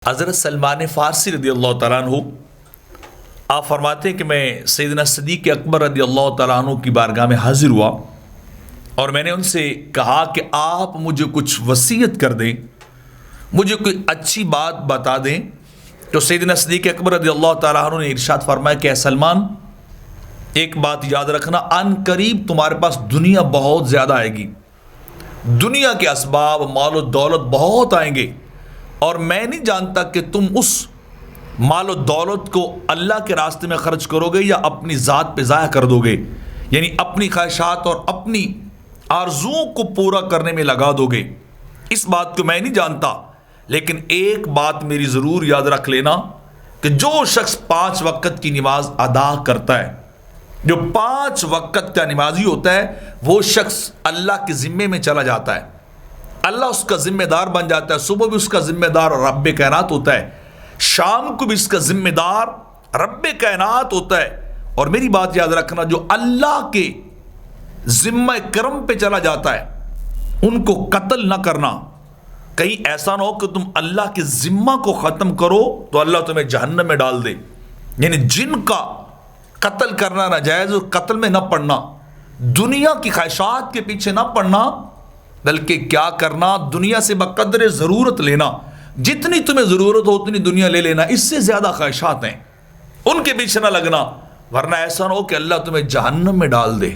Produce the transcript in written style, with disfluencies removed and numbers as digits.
حضرت سلمان فارسی رضی اللہ تعالیٰ عنہ آپ فرماتے ہیں کہ میں سیدنا صدیق اکبر رضی اللہ تعالیٰ عنہ کی بارگاہ میں حاضر ہوا اور میں نے ان سے کہا کہ آپ مجھے کچھ وصیت کر دیں، مجھے کوئی اچھی بات بتا دیں۔ تو سیدنا صدیق اکبر رضی اللہ تعالیٰ عنہ نے ارشاد فرمایا کہ اے سلمان، ایک بات یاد رکھنا، ان قریب تمہارے پاس دنیا بہت زیادہ آئے گی، دنیا کے اسباب مال و دولت بہت آئیں گے، اور میں نہیں جانتا کہ تم اس مال و دولت کو اللہ کے راستے میں خرچ کرو گے یا اپنی ذات پہ ضائع کر دو گے، یعنی اپنی خواہشات اور اپنی آرزوؤں کو پورا کرنے میں لگا دو گے۔ اس بات کو میں نہیں جانتا، لیکن ایک بات میری ضرور یاد رکھ لینا کہ جو شخص 5 وقت کی نماز ادا کرتا ہے، جو 5 وقت کا نمازی ہوتا ہے، وہ شخص اللہ کے ذمے میں چلا جاتا ہے، اللہ اس کا ذمہ دار بن جاتا ہے۔ صبح بھی اس کا ذمہ دار رب کائنات ہوتا ہے، شام کو بھی اس کا ذمہ دار رب کائنات ہوتا ہے۔ اور میری بات یاد رکھنا، جو اللہ کے ذمہ کرم پہ چلا جاتا ہے ان کو قتل نہ کرنا، کہیں ایسا نہ ہو کہ تم اللہ کے ذمہ کو ختم کرو تو اللہ تمہیں جہنم میں ڈال دے۔ یعنی جن کا قتل کرنا ناجائز، قتل میں نہ پڑنا، دنیا کی خواہشات کے پیچھے نہ پڑنا، بلکہ کیا کرنا، دنیا سے بقدر ضرورت لینا، جتنی تمہیں ضرورت ہو اتنی دنیا لے لینا، اس سے زیادہ خواہشات ہیں ان کے پیچھے نہ لگنا، ورنہ ایسا نہ ہو کہ اللہ تمہیں جہنم میں ڈال دے۔